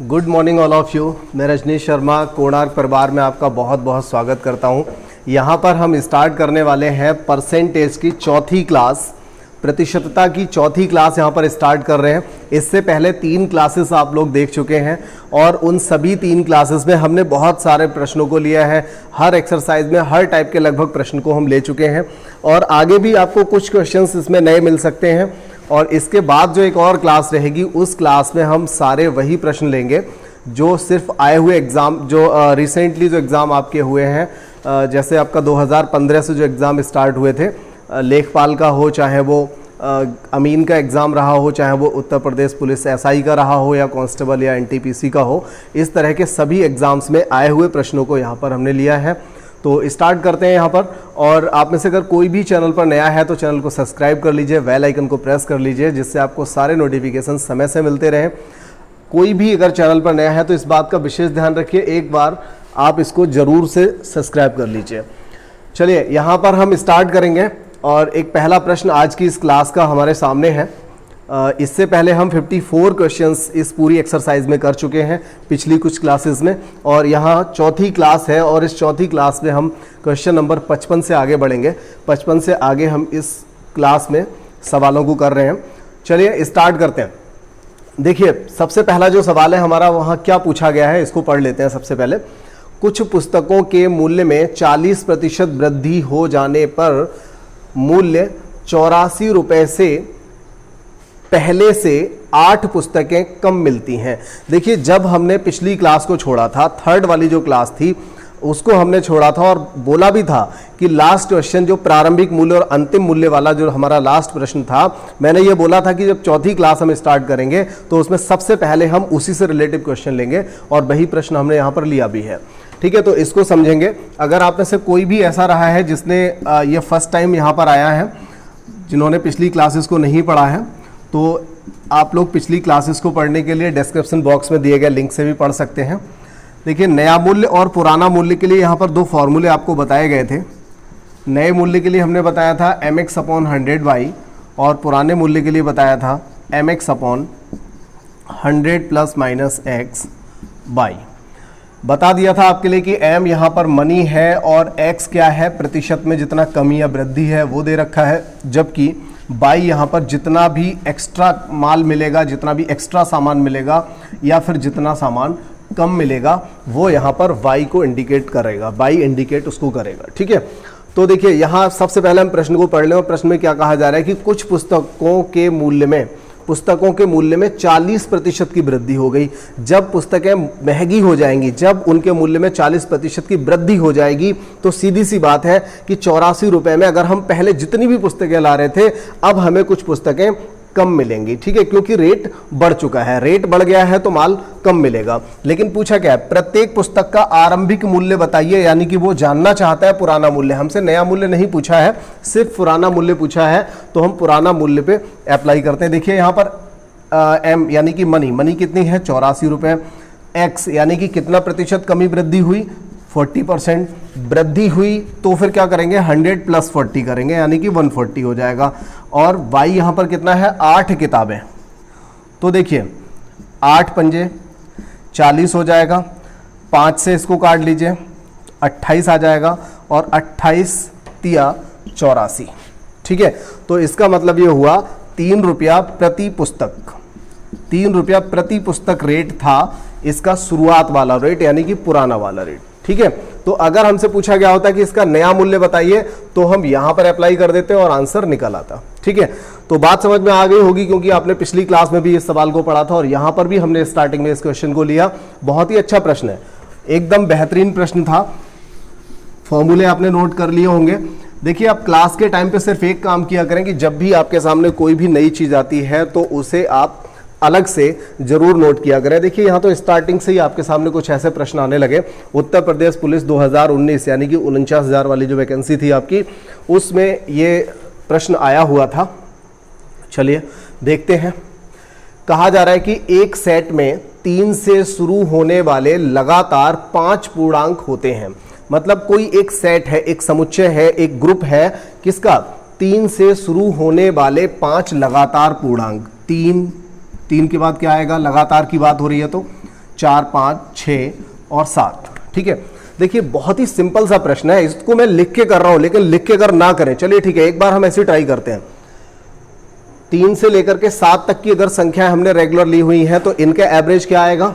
Good morning all of you. मैं रजनीश शर्मा कोणार्क परिवार में आपका बहुत बहुत स्वागत करता हूं। यहां पर हम स्टार्ट करने वाले हैं परसेंटेज की चौथी क्लास, प्रतिशतता की चौथी क्लास यहां पर स्टार्ट कर रहे हैं। इससे पहले 3 क्लासेस आप लोग देख चुके हैं और उन सभी 3 क्लासेस में हमने बहुत सारे प्रश्नों को लिया है। हर एक्सरसाइज में हर टाइप के लगभग प्रश्न को हम ले चुके हैं और आगे भी आपको कुछ क्वेश्चंस इसमें नए मिल सकते हैं। और इसके बाद जो एक और क्लास रहेगी, उस क्लास में हम सारे वही प्रश्न लेंगे जो सिर्फ आए हुए एग्ज़ाम, जो रिसेंटली जो एग्ज़ाम आपके हुए हैं, जैसे आपका 2015 से जो एग्ज़ाम स्टार्ट हुए थे, लेखपाल का हो, चाहे वो अमीन का एग्ज़ाम रहा हो, चाहे वो उत्तर प्रदेश पुलिस एसआई का रहा हो या कांस्टेबल या एनटीपीसी का हो, इस तरह के सभी एग्ज़ाम्स में आए हुए प्रश्नों को यहाँ पर हमने लिया है। तो स्टार्ट करते हैं यहाँ पर। और आप में से अगर कोई भी चैनल पर नया है तो चैनल को सब्सक्राइब कर लीजिए, बेल आइकन को प्रेस कर लीजिए, जिससे आपको सारे नोटिफिकेशन समय से मिलते रहें। कोई भी अगर चैनल पर नया है तो इस बात का विशेष ध्यान रखिए, एक बार आप इसको ज़रूर से सब्सक्राइब कर लीजिए। चलिए यहाँ पर हम स्टार्ट करेंगे और एक पहला प्रश्न आज की इस क्लास का हमारे सामने है। इससे पहले हम 54 क्वेश्चंस इस पूरी एक्सरसाइज में कर चुके हैं पिछली कुछ क्लासेस में, और यहाँ चौथी क्लास है और इस चौथी क्लास में हम क्वेश्चन नंबर 55 से आगे बढ़ेंगे। 55 से आगे हम इस क्लास में सवालों को कर रहे हैं। चलिए स्टार्ट करते हैं। देखिए सबसे पहला जो सवाल है हमारा, वहाँ क्या पूछा गया है इसको पढ़ लेते हैं। सबसे पहले, कुछ पुस्तकों के मूल्य में 40% वृद्धि हो जाने पर मूल्य 84 रुपये से पहले से 8 पुस्तकें कम मिलती हैं। देखिए जब हमने पिछली क्लास को छोड़ा था, थर्ड वाली जो क्लास थी उसको हमने छोड़ा था और बोला भी था कि लास्ट क्वेश्चन जो प्रारंभिक मूल्य और अंतिम मूल्य वाला जो हमारा लास्ट प्रश्न था, मैंने ये बोला था कि जब चौथी क्लास हम स्टार्ट करेंगे तो उसमें सबसे पहले हम उसी से रिलेटिव क्वेश्चन लेंगे और वही प्रश्न हमने यहाँ पर लिया भी है। ठीक है, तो इसको समझेंगे। अगर आप में से कोई भी ऐसा रहा है जिसने ये फर्स्ट टाइम यहाँ पर आया है, जिन्होंने पिछली क्लासेस को नहीं पढ़ा है, तो आप लोग पिछली क्लासेस को पढ़ने के लिए डिस्क्रिप्शन बॉक्स में दिए गए लिंक से भी पढ़ सकते हैं। देखिए नया मूल्य और पुराना मूल्य के लिए यहाँ पर 2 फॉर्मूले आपको बताए गए थे। नए मूल्य के लिए हमने बताया था mx/100y और पुराने मूल्य के लिए बताया था mx/100 + -x y। बता दिया था आपके लिए कि m यहाँ पर मनी है और x क्या है, प्रतिशत में जितना कमी या वृद्धि है वो दे रखा है, जबकि बाई यहाँ पर जितना भी एक्स्ट्रा माल मिलेगा, जितना भी एक्स्ट्रा सामान मिलेगा या फिर जितना सामान कम मिलेगा वो यहाँ पर वाई को इंडिकेट करेगा, बाई इंडिकेट उसको करेगा। ठीक है, तो देखिए यहाँ सबसे पहले हम प्रश्न को पढ़ लें और प्रश्न में क्या कहा जा रहा है कि कुछ पुस्तकों के मूल्य में 40% की वृद्धि हो गई। जब पुस्तकें महंगी हो जाएंगी, जब उनके मूल्य में 40% की वृद्धि हो जाएगी, तो सीधी सी बात है कि 84 रुपये में अगर हम पहले जितनी भी पुस्तकें ला रहे थे, अब हमें कुछ पुस्तकें कम मिलेंगी। ठीक है, क्योंकि रेट बढ़ चुका है, रेट बढ़ गया है तो माल कम मिलेगा। लेकिन पूछा क्या है, प्रत्येक पुस्तक का आरंभिक मूल्य बताइए, यानी कि वो जानना चाहता है पुराना मूल्य। हमसे नया मूल्य नहीं पूछा है, सिर्फ पुराना मूल्य पूछा है, तो हम पुराना मूल्य पे अप्लाई करते हैं। देखिए यहाँ पर एम यानी कि मनी कितनी है, 84 रुपये। एक्स यानी कि कितना प्रतिशत कमी वृद्धि हुई, 40% वृद्धि हुई, तो फिर क्या करेंगे, 100 + 40 करेंगे, यानी कि 140 हो जाएगा। और y यहाँ पर कितना है, 8 किताबें। तो देखिए 8 पंजे 40 हो जाएगा, 5 से इसको काट लीजिए, 28 आ जाएगा, और 28 तिया 84। ठीक है, तो इसका मतलब ये हुआ 3 रुपया प्रति पुस्तक। 3 रुपया प्रति पुस्तक रेट था इसका शुरुआत वाला रेट, यानी कि पुराना वाला रेट। ठीक है, तो अगर हमसे पूछा गया होता कि इसका नया मूल्य बताइए, तो हम यहां पर अप्लाई कर देते और आंसर निकल आता। ठीक है, तो बात समझ में आ गई होगी, क्योंकि आपने पिछली क्लास में भी इस सवाल को पढ़ा था और यहां पर भी हमने स्टार्टिंग में इस क्वेश्चन को लिया। बहुत ही अच्छा प्रश्न है, एकदम बेहतरीन प्रश्न था। फॉर्मूले आपने नोट कर लिए होंगे। देखिए आप क्लास के टाइम पे सिर्फ एक काम किया करें कि जब भी आपके सामने कोई भी नई चीज आती है तो उसे आप अलग से जरूर नोट किया करें। देखिए यहाँ तो स्टार्टिंग से ही आपके सामने कुछ ऐसे प्रश्न आने लगे। उत्तर प्रदेश पुलिस 2019 यानी कि 49,000 वाली जो वैकेंसी थी आपकी, उसमें ये प्रश्न आया हुआ था। चलिए देखते हैं। कहा जा रहा है कि एक सेट में 3 से शुरू होने वाले लगातार 5 पूर्णांक होते हैं। मतलब कोई एक सेट है, एक समुच्चय है, एक ग्रुप है, किसका, 3 से शुरू होने वाले 5 लगातार पूर्णांक। 3 के बाद क्या आएगा, लगातार की बात हो रही है तो 4, 5, 6 और 7। ठीक है, देखिए बहुत ही सिंपल सा प्रश्न है, इसको मैं लिख के कर रहा हूं, लेकिन लिख के अगर ना करें, चलिए ठीक है, एक बार हम ऐसे ट्राई करते हैं। 3 से लेकर के 7 तक की अगर संख्याएं हमने रेगुलर ली हुई हैं तो इनका एवरेज क्या आएगा?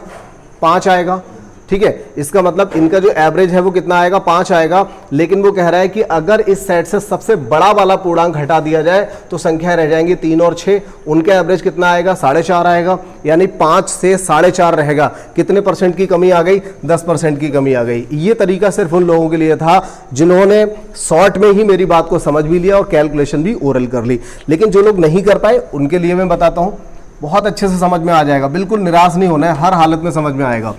5 आएगा। ठीक है, इसका मतलब इनका जो एवरेज है वो कितना आएगा? 5 आएगा। लेकिन वो कह रहा है कि अगर इस सेट से सबसे बड़ा वाला पूर्णांक हटा दिया जाए तो संख्याएं रह जाएंगी 3 और 6। उनका एवरेज कितना आएगा? 4.5 आएगा, यानी 5 से 4.5 रहेगा। कितने परसेंट की कमी आ गई? 10% की कमी आ गई। ये तरीका सिर्फ उन लोगों के लिए था जिन्होंने शॉर्ट में ही मेरी बात को समझ भी लिया और कैलकुलेशन भी ओरल कर ली। लेकिन जो लोग नहीं कर पाए उनके लिए मैं बताता हूं, बहुत अच्छे से समझ में आ जाएगा, बिल्कुल निराश नहीं होना है, हर हालत में समझ में आएगा।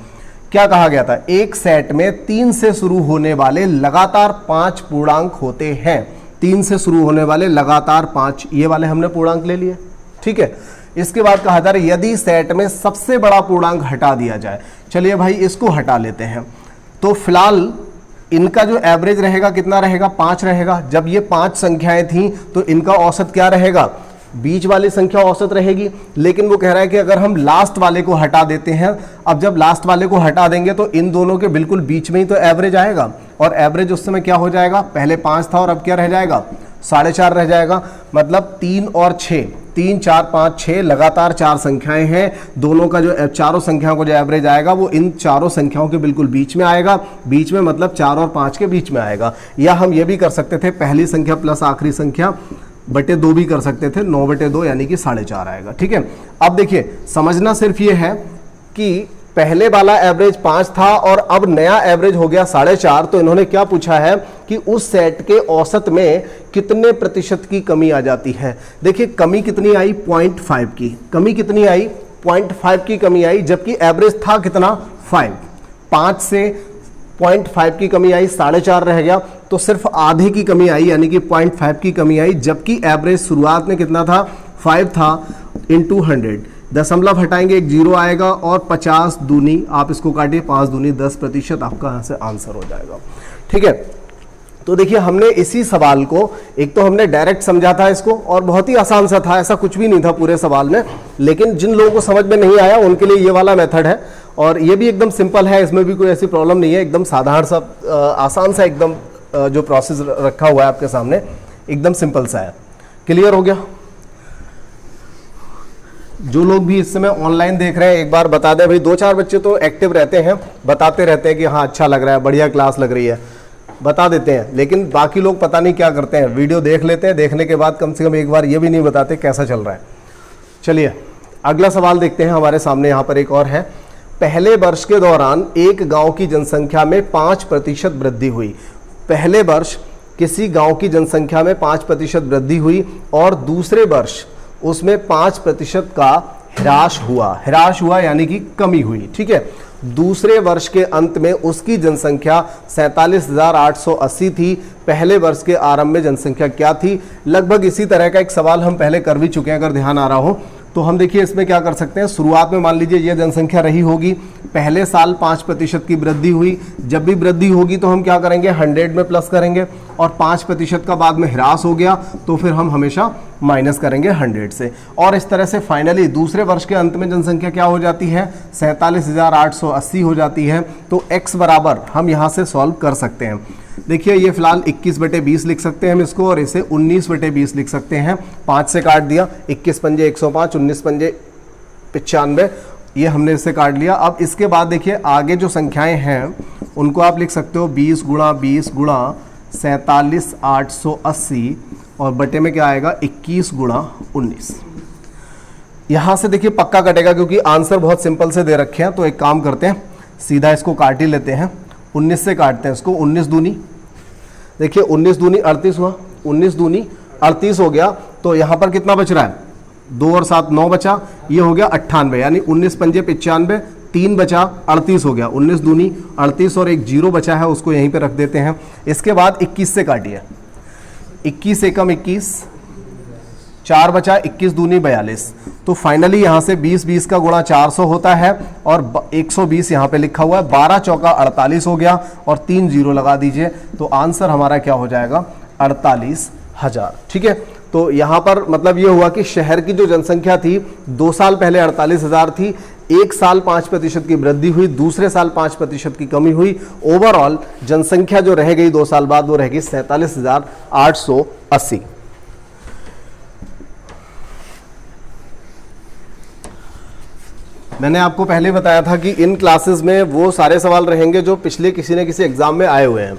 क्या कहा गया था? एक सेट में 3 से शुरू होने वाले लगातार 5 पूर्णांक होते हैं। 3 से शुरू होने वाले लगातार 5, ये वाले हमने पूर्णांक ले लिए। ठीक है, इसके बाद कहा जा रहा है यदि सेट में सबसे बड़ा पूर्णांक हटा दिया जाए। चलिए भाई इसको हटा लेते हैं, तो फिलहाल इनका जो एवरेज रहेगा कितना रहेगा? 5 रहेगा। जब ये 5 संख्याएं थी तो इनका औसत क्या रहेगा? बीच वाली संख्या औसत रहेगी। लेकिन वो कह रहा है कि अगर हम लास्ट वाले को हटा देते हैं, अब जब लास्ट वाले को हटा देंगे तो इन दोनों के बिल्कुल बीच में ही तो एवरेज आएगा, और एवरेज उस समय क्या हो जाएगा? पहले 5 था और अब क्या रह जाएगा? 4.5 रह जाएगा। मतलब 3 और 6, 3, 4, 5, 6 लगातार 4 संख्याएं हैं। दोनों का जो चारों संख्याओं का जो एवरेज आएगा वो इन चारों संख्याओं के बिल्कुल बीच में आएगा। बीच में मतलब 4 और 5 के बीच में आएगा। या हम ये भी कर सकते थे, पहली संख्या प्लस आखिरी संख्या बटे 2 भी कर सकते थे, 9/2 यानी कि 4.5 आएगा। ठीक है, अब देखिए समझना सिर्फ ये है कि पहले वाला एवरेज 5 था और अब नया एवरेज हो गया 4.5। तो इन्होंने क्या पूछा है कि उस सेट के औसत में कितने प्रतिशत की कमी आ जाती है। देखिए कमी कितनी आई? 0.5 की। कमी कितनी आई? 0.5 की कमी आई, जबकि एवरेज था कितना? 5। 5 से 0.5 की कमी आई, 4.5 रह गया, तो सिर्फ आधे की कमी आई, यानी कि 0.5 की कमी आई। जबकि एवरेज शुरुआत में कितना था? 5 था, इंटू 100। दशमलव हटाएंगे, एक 0 आएगा, और 50 दूनी, आप इसको काटिए, 5 दूनी 10%, आपका यहाँ से आंसर हो जाएगा। ठीक है, तो देखिए हमने इसी सवाल को, एक तो हमने डायरेक्ट समझा था इसको, और बहुत ही आसान सा था, ऐसा कुछ भी नहीं था पूरे सवाल में। लेकिन जिन लोगों को समझ में नहीं आया उनके लिए ये वाला मेथड है, और ये भी एकदम सिंपल है, इसमें भी कोई ऐसी प्रॉब्लम नहीं है, एकदम साधारण सा, आसान सा एकदम जो प्रोसेस रखा हुआ है आपके सामने, एकदम सिंपल सा है। क्लियर हो गया? जो लोग भी इस समय ऑनलाइन देख रहे हैं एक बार बता दें भाई। 2-4 बच्चे तो एक्टिव रहते हैं, बताते रहते हैं कि हाँ अच्छा लग रहा है, बढ़िया क्लास लग रही है, बता देते हैं। लेकिन बाकी लोग पता नहीं क्या करते हैं, वीडियो देख लेते हैं, देखने के बाद कम से कम एक बार ये भी नहीं बताते कैसा चल रहा है। चलिए अगला सवाल देखते हैं, हमारे सामने यहाँ पर एक और है। पहले वर्ष के दौरान एक गांव की जनसंख्या में 5% वृद्धि हुई। पहले वर्ष किसी गांव की जनसंख्या में 5% वृद्धि हुई और दूसरे वर्ष उसमें 5% का ह्रास हुआ। ह्रास हुआ यानी कि कमी हुई। ठीक है, दूसरे वर्ष के अंत में उसकी जनसंख्या 47,880 थी। पहले वर्ष के आरंभ में जनसंख्या क्या थी? लगभग इसी तरह का एक सवाल हम पहले कर भी चुके हैं, अगर ध्यान आ रहा हो तो। हम देखिए इसमें क्या कर सकते हैं, शुरुआत में मान लीजिए यह जनसंख्या रही होगी, पहले साल 5% की वृद्धि हुई। जब भी वृद्धि होगी तो हम क्या करेंगे, 100 में प्लस करेंगे, और 5% का बाद में ह्रास हो गया तो फिर हम हमेशा माइनस करेंगे 100 से। और इस तरह से फाइनली दूसरे वर्ष के अंत में जनसंख्या क्या हो जाती है? 47,880 हो जाती है। तो x बराबर हम यहाँ से सॉल्व कर सकते हैं। देखिए ये फिलहाल 21/20 लिख सकते हैं हम इसको, और इसे 19/20 लिख सकते हैं। 5 से काट दिया, 21 पंजे 105, 19 पंजे 95, ये हमने इससे काट लिया। अब इसके बाद देखिए आगे जो संख्याएं हैं उनको आप लिख सकते हो 20 गुणा 20 गुणा 47,880, और बटे में क्या आएगा 21 गुणा 19। यहाँ से देखिए पक्का कटेगा क्योंकि आंसर बहुत सिंपल से दे रखे हैं। तो एक काम करते हैं, सीधा इसको काट ही लेते हैं, 19 से काटते हैं इसको। 19 दूनी, देखिए 19 दूनी 38 हुआ, 19 दूनी 38 हो गया। तो यहाँ पर कितना बच रहा है? 2 और 7 9 बचा, ये हो गया 98, यानी 19 पंजे 95, 3 बचा 38 हो गया। 19 दूनी 38 और एक 0 बचा है, उसको यहीं पे रख देते हैं। इसके बाद 21 से काटिए, 21 एकम 21, 4 बचा, 21 दूनी 42। तो फाइनली यहाँ से 20 का गुणा 400 होता है, और 120 यहाँ पे लिखा हुआ है। 12 चौका 48 हो गया, और 3 0 लगा दीजिए, तो आंसर हमारा क्या हो जाएगा? 48,000। ठीक है, तो यहाँ पर मतलब ये हुआ कि शहर की जो जनसंख्या थी 2 साल पहले 48,000 थी, एक साल 5% की वृद्धि हुई, दूसरे साल 5% की कमी हुई, ओवरऑल जनसंख्या जो रह गई 2 साल बाद वो रह गई 47,880। मैंने आपको पहले बताया था कि इन क्लासेस में वो सारे सवाल रहेंगे जो पिछले किसी न किसी एग्जाम में आए हुए हैं।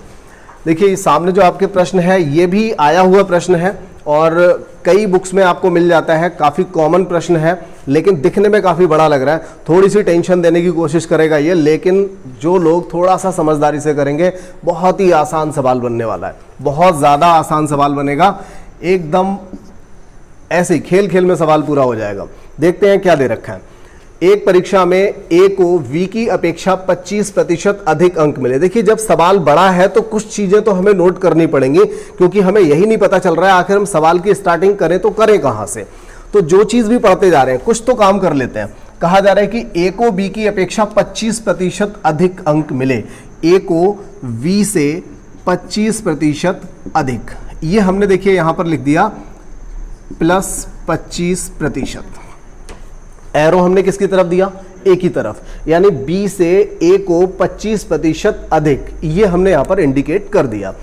देखिए सामने जो आपके प्रश्न है ये भी आया हुआ प्रश्न है और कई बुक्स में आपको मिल जाता है, काफ़ी कॉमन प्रश्न है लेकिन दिखने में काफ़ी बड़ा लग रहा है। थोड़ी सी टेंशन देने की कोशिश करेगा ये, लेकिन जो लोग थोड़ा सा समझदारी से करेंगे बहुत ही आसान सवाल बनने वाला है, बहुत ज़्यादा आसान सवाल बनेगा, एकदम ऐसे ही खेल खेल में सवाल पूरा हो जाएगा। देखते हैं क्या दे रखा है। एक परीक्षा में ए को V की अपेक्षा 25% अधिक अंक मिले। देखिए जब सवाल बड़ा है तो कुछ चीजें तो हमें नोट करनी पड़ेंगी, क्योंकि हमें यही नहीं पता चल रहा है आखिर हम सवाल की स्टार्टिंग करें तो करें कहां से। तो जो चीज भी पढ़ते जा रहे हैं कुछ तो काम कर लेते हैं। कहा जा रहा है कि ए को B की अपेक्षा 25% अधिक अंक मिले, ए को V से 25% अधिक, ये हमने देखिए यहां पर लिख दिया +25%। एरो हमने किसकी तरफ दिया? ए की तरफ, यानी बी से ए को 25% अधिक, ये हमने यहां पर इंडिकेट कर दिया।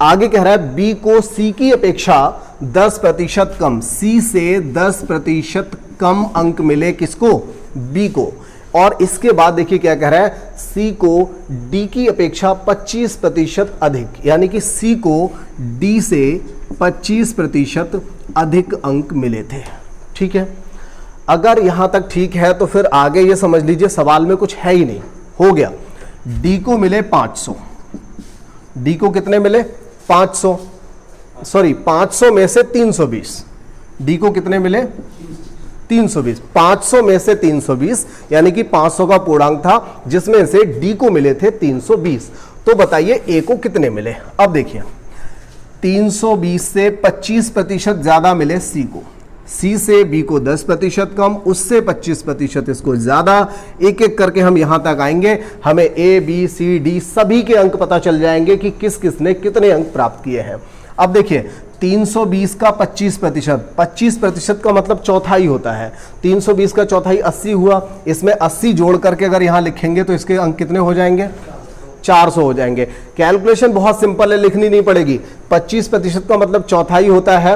आगे कह रहा है बी को सी की अपेक्षा 10% कम, सी से 10% कम अंक मिले किसको? बी को। और इसके बाद देखिए क्या कह रहा है, सी को डी की अपेक्षा 25% अधिक, यानी कि सी को डी से 25% अधिक अंक मिले थे। ठीक है, अगर यहां तक ठीक है तो फिर आगे ये समझ लीजिए सवाल में कुछ है ही नहीं, हो गया। डी को मिले 500, डी को कितने मिले? 500, सॉरी 500 में से 320, डी को कितने मिले? 320, 500 में से 320, यानी कि 500 का पूर्णांक था जिसमें से डी को मिले थे 320। तो बताइए ए को कितने मिले? अब देखिए 320 से 25% ज्यादा मिले सी को, सी से बी को 10% कम, उससे 25% इसको ज्यादा, एक एक करके हम यहां तक आएंगे, हमें ए बी सी डी सभी के अंक पता चल जाएंगे कि किस किसने कितने अंक प्राप्त किए हैं। अब देखिए 320 का 25%, 25% का मतलब चौथाई होता है, 320 का चौथाई 80 हुआ, इसमें 80 जोड़ करके अगर यहां लिखेंगे तो इसके अंक कितने हो जाएंगे? 400 हो जाएंगे। कैलकुलेशन बहुत सिंपल है, लिखनी नहीं पड़ेगी। 25% का मतलब चौथाई होता है,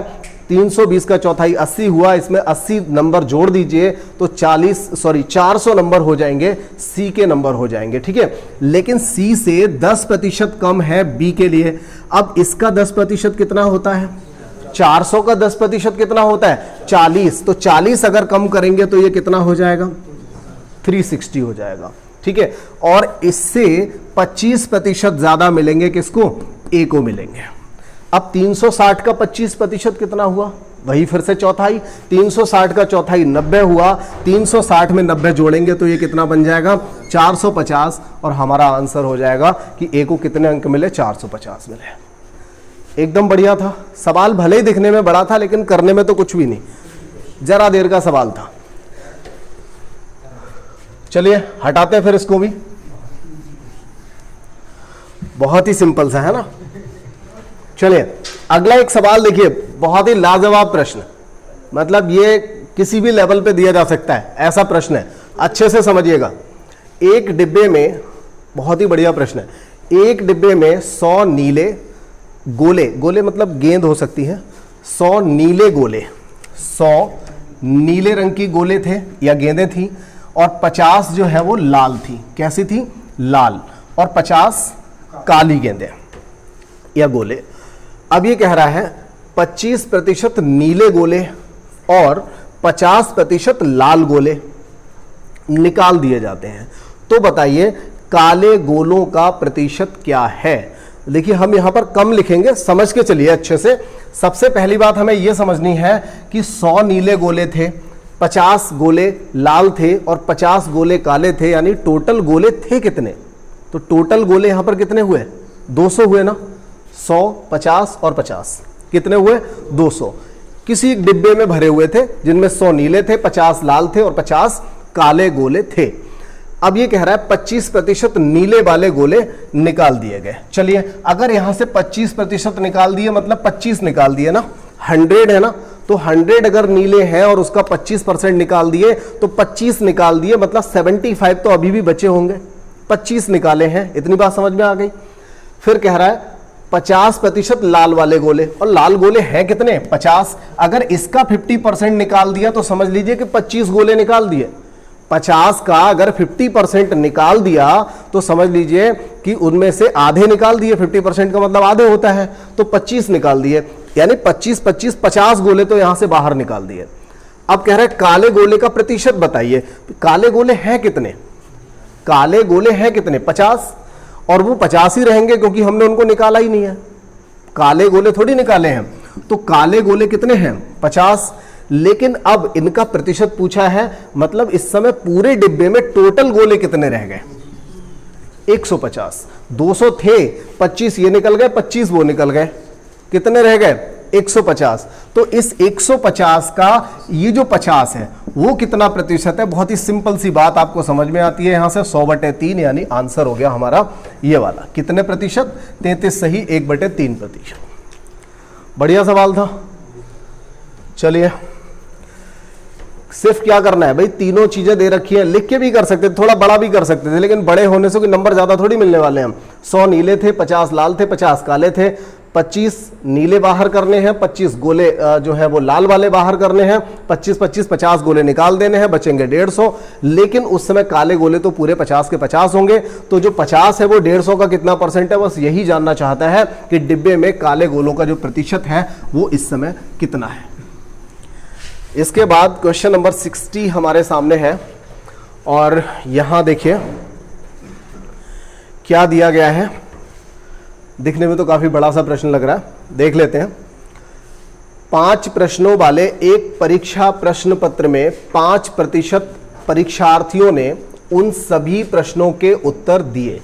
320 का चौथाई 80 हुआ, इसमें 80 नंबर जोड़ दीजिए तो 400 नंबर हो जाएंगे, सी के नंबर हो जाएंगे। ठीक है, लेकिन सी से 10% कम है बी के लिए। अब इसका 10% कितना होता है? 400 का 10% कितना होता है? 40। तो 40 अगर कम करेंगे तो ये कितना हो जाएगा? 360 हो जाएगा। ठीक है, और इससे 25% ज्यादा मिलेंगे किसको? ए को मिलेंगे। अब 360 का 25% कितना हुआ? वही फिर से चौथाई, 360 का चौथाई 90 हुआ, 360 में 90 जोड़ेंगे तो ये कितना बन जाएगा? 450, और हमारा आंसर हो जाएगा कि ए को कितने अंक मिले? 450 मिले। एकदम बढ़िया था सवाल, भले ही दिखने में बड़ा था लेकिन करने में तो कुछ भी नहीं, जरा देर का सवाल था। चलिए हटाते हैं फिर इसको भी, बहुत ही सिंपल सा है ना। चलिए अगला एक सवाल देखिए, बहुत ही लाजवाब प्रश्न, मतलब ये किसी भी लेवल पे दिया जा सकता है, ऐसा प्रश्न है, अच्छे से समझिएगा। एक डिब्बे में, बहुत ही बढ़िया प्रश्न है, एक डिब्बे में 100 नीले गोले, गोले मतलब गेंद हो सकती है, 100 नीले गोले, 100 नीले रंग की गोले थे या गेंदें थी, और 50 जो है वो लाल थी। कैसी थी? लाल। और 50 काली गेंदें या गोले। अब ये कह रहा है 25% नीले गोले और 50% लाल गोले निकाल दिए जाते हैं, तो बताइए काले गोलों का प्रतिशत क्या है? देखिए हम यहां पर कम लिखेंगे, समझ के चलिए अच्छे से। सबसे पहली बात हमें यह समझनी है कि 100 नीले गोले थे, 50 गोले लाल थे और 50 गोले काले थे, यानी टोटल गोले थे कितने? तो टोटल गोले यहां पर कितने हुए? 200 हुए ना। 100, 50 और 50 कितने हुए? 200। किसी डिब्बे में भरे हुए थे जिनमें 100 नीले थे, 50 लाल थे और 50 काले गोले थे। अब ये कह रहा है 25% नीले वाले गोले निकाल दिए गए। चलिए अगर यहां से 25% निकाल दिए मतलब 25 निकाल दिए ना, 100 है ना, तो 100 अगर नीले हैं और उसका 25% निकाल दिए तो 25 निकाल दिए, मतलब 75 तो अभी भी बचे होंगे, 25 निकाले हैं। इतनी बात समझ में आ गई। फिर कह रहा है 50% लाल वाले गोले, और लाल गोले हैं कितने? 50। अगर इसका 50% निकाल दिया तो समझ लीजिए कि 25 गोले निकाल दिए। 50 का अगर 50% निकाल दिया तो समझ लीजिए कि उनमें से आधे निकाल दिए। 50% का मतलब आधे होता है, तो 25 निकाल दिए, यानी 25 25 50 गोले तो यहां से बाहर निकाल दिए। अब कह रहे हैं काले गोले का प्रतिशत बताइए। काले गोले हैं कितने? काले गोले हैं कितने? 50, और वो 50 ही रहेंगे क्योंकि हमने उनको निकाला ही नहीं है। काले गोले थोड़ी निकाले हैं, तो काले गोले कितने हैं? 50। लेकिन अब इनका प्रतिशत पूछा है, मतलब इस समय पूरे डिब्बे में टोटल गोले कितने रह गए? 150। 200 थे, 25 ये निकल गए, 25 वो निकल गए, कितने रह गए? 150। तो इस 150 का ये जो 50 है वो कितना प्रतिशत है? बहुत ही सिंपल सी बात आपको समझ में आती है यहां से, 100/3, यानी आंसर हो गया हमारा ये वाला। कितने प्रतिशत? 33 सही, 1/3%। बढ़िया सवाल था। चलिए, सिर्फ क्या करना है भाई, तीनों चीजें दे रखी है, लिख के भी कर सकते थे, थोड़ा बड़ा भी कर सकते थे, लेकिन बड़े होने से कोई नंबर ज्यादा थोड़ी मिलने वाले हैं। 100 नीले थे, 50 लाल थे, 50 काले थे, 25 नीले बाहर करने हैं, 25 गोले जो है वो लाल वाले बाहर करने हैं, 25 25 50 गोले निकाल देने हैं, बचेंगे 150। लेकिन उस समय काले गोले तो पूरे 50 के 50 होंगे, तो जो 50 है वो 150 का कितना परसेंट है, बस यही जानना चाहता है कि डिब्बे में काले गोलों का जो प्रतिशत है वो इस समय कितना है। इसके बाद क्वेश्चन नंबर 60 हमारे सामने है, और यहां देखिए क्या दिया गया है। दिखने में तो काफी बड़ा सा प्रश्न लग रहा है, देख लेते हैं। 5 प्रश्नों वाले एक परीक्षा प्रश्न पत्र में 5% परीक्षार्थियों ने उन सभी प्रश्नों के उत्तर दिए।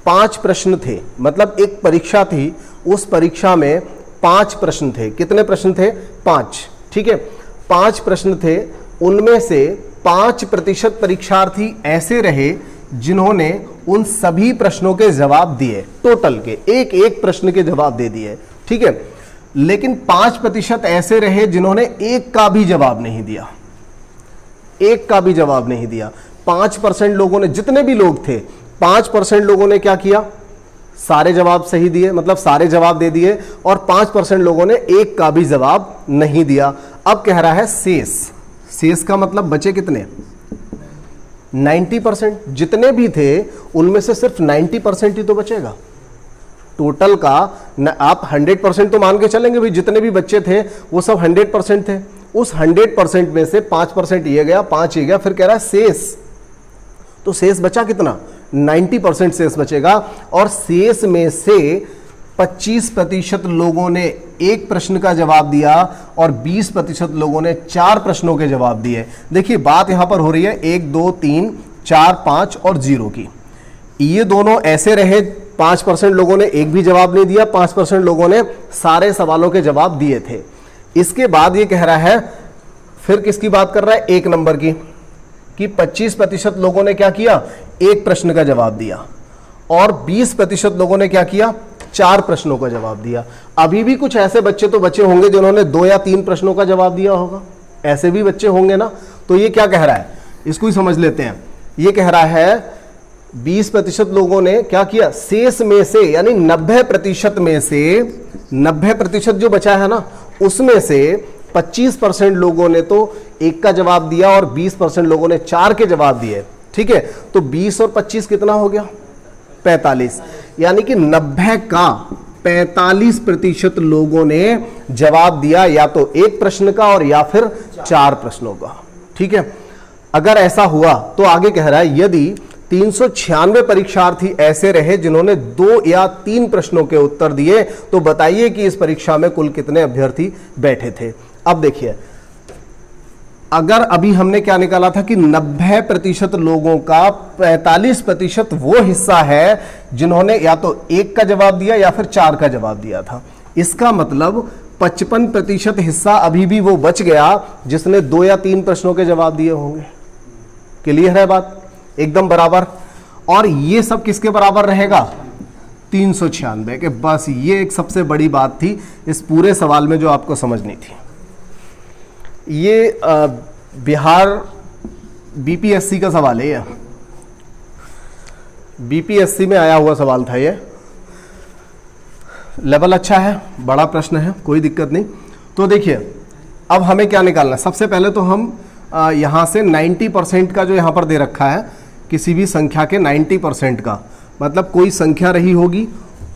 5 प्रश्न थे, मतलब एक परीक्षा थी, उस परीक्षा में 5 प्रश्न थे। कितने प्रश्न थे? 5। ठीक है, 5 प्रश्न थे, उनमें से 5% परीक्षार्थी ऐसे रहे जिन्होंने उन सभी प्रश्नों के जवाब दिए, टोटल के एक एक प्रश्न के जवाब दे दिए। ठीक है, लेकिन 5% ऐसे रहे जिन्होंने एक का भी जवाब नहीं दिया, एक का भी जवाब नहीं दिया। 5% लोगों ने, जितने भी लोग थे, 5% लोगों ने क्या किया? सारे जवाब सही दिए, मतलब सारे जवाब दे दिए, और 5% लोगों ने एक का भी जवाब नहीं दिया। अब कह रहा है शेष। शेष का मतलब बचे कितने? 90%। जितने भी थे उनमें से सिर्फ 90% ही तो बचेगा टोटल का। आप 100% तो मान के चलेंगे भाई, जितने भी बच्चे थे वो सब 100% थे। उस 100% में से 5% ये गया, 5 ये गया, फिर कह रहा है शेष। तो शेष बचा कितना? 90% शेष बचेगा, और शेष में से 25% लोगों ने एक प्रश्न का जवाब दिया और 20% लोगों ने 4 प्रश्नों के जवाब दिए। देखिए बात यहां पर हो रही है 1 2 3 4 5 और 0 की। ये दोनों ऐसे रहे, 5% लोगों ने एक भी जवाब नहीं दिया, 5% लोगों ने सारे सवालों के जवाब दिए थे। इसके बाद ये कह रहा है, फिर किसकी बात कर रहा है? 1 नंबर की, कि 25% लोगों ने क्या किया? एक प्रश्न का जवाब दिया, और 20% लोगों ने क्या किया? 4 प्रश्नों का जवाब दिया। अभी भी कुछ ऐसे बच्चे तो बच्चे होंगे जिन्होंने 2 या 3 प्रश्नों का जवाब दिया होगा, ऐसे भी बच्चे होंगे ना। तो ये क्या कह रहा है, इसको ही समझ लेते हैं। ये कह रहा है 20% लोगों ने क्या किया? शेष में से, यानी 90% में से, 90% जो बचा है ना, उसमें से 25% लोगों ने तो एक का जवाब दिया और 20% लोगों ने 4 के जवाब दिए। ठीक है, तो 20 और 25 कितना हो गया? 45। यानी कि 90 का 45% लोगों ने जवाब दिया, या तो एक प्रश्न का और या फिर 4 प्रश्नों का। ठीक है, अगर ऐसा हुआ तो आगे कह रहा है, यदि 396 परीक्षार्थी ऐसे रहे जिन्होंने 2 या 3 प्रश्नों के उत्तर दिए, तो बताइए कि इस परीक्षा में कुल कितने अभ्यर्थी बैठे थे। अब देखिए, अगर अभी हमने क्या निकाला था कि 90% लोगों का 45% वो हिस्सा है जिन्होंने या तो एक का जवाब दिया या फिर 4 का जवाब दिया था। इसका मतलब 55% हिस्सा अभी भी वो बच गया जिसने 2 या 3 प्रश्नों के जवाब दिए होंगे। क्लियर है बात? एकदम बराबर। और ये सब किसके बराबर रहेगा? 396 के। बस ये एक सबसे बड़ी बात थी इस पूरे सवाल में जो आपको समझनी थी। ये बिहार बीपीएससी का सवाल है। ये बीपीएससी में आया हुआ सवाल था। ये लेवल अच्छा है, बड़ा प्रश्न है, कोई दिक्कत नहीं। तो देखिए अब हमें क्या निकालना है। सबसे पहले तो हम यहाँ से 90% का जो यहाँ पर दे रखा है, किसी भी संख्या के 90% का, मतलब कोई संख्या रही होगी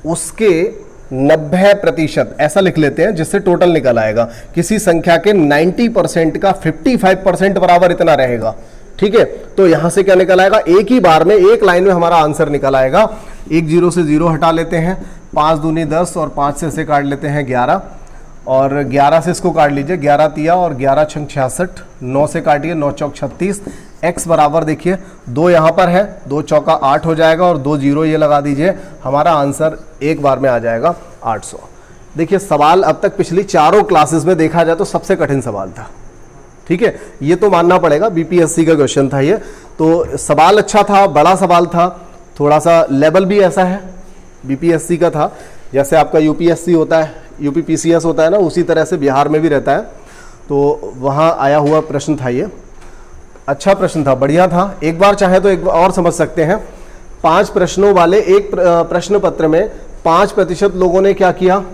उसके 90% ऐसा लिख लेते हैं, जिससे टोटल निकल आएगा। किसी संख्या के 90% का 55% बराबर इतना रहेगा। ठीक है, तो यहां से क्या निकल आएगा, एक ही बार में एक लाइन में हमारा आंसर निकल आएगा। एक जीरो से जीरो हटा लेते हैं, 5 दूनी 10 और 5 से इसे काट लेते हैं 11 और 11 से इसको काट लीजिए, 11 तिया और 11 छंग 66, 9 से काटिए 9 चौक 36। x बराबर देखिए 2 यहाँ पर है, 2 चौका 8 हो जाएगा और 2 जीरो ये लगा दीजिए, हमारा आंसर एक बार में आ जाएगा 800। देखिए सवाल अब तक पिछली चारों क्लासेस में देखा जाए तो सबसे कठिन सवाल था। ठीक है, ये तो मानना पड़ेगा, बीपीएससी का क्वेश्चन था ये। तो सवाल अच्छा था, बड़ा सवाल था, थोड़ा सा लेवल भी ऐसा है बीपीएससी का था, जैसे आपका यूपीएससी होता है, यूपीपीसीएस होता है ना, उसी तरह से बिहार में भी रहता है। तो वहाँ आया हुआ प्रश्न था ये, अच्छा प्रश्न था, बढ़िया था। एक बार चाहे तो एक बार और समझ सकते हैं। 5 प्रश्नों वाले एक प्रश्न पत्र में 5% लोगों ने क्या किया,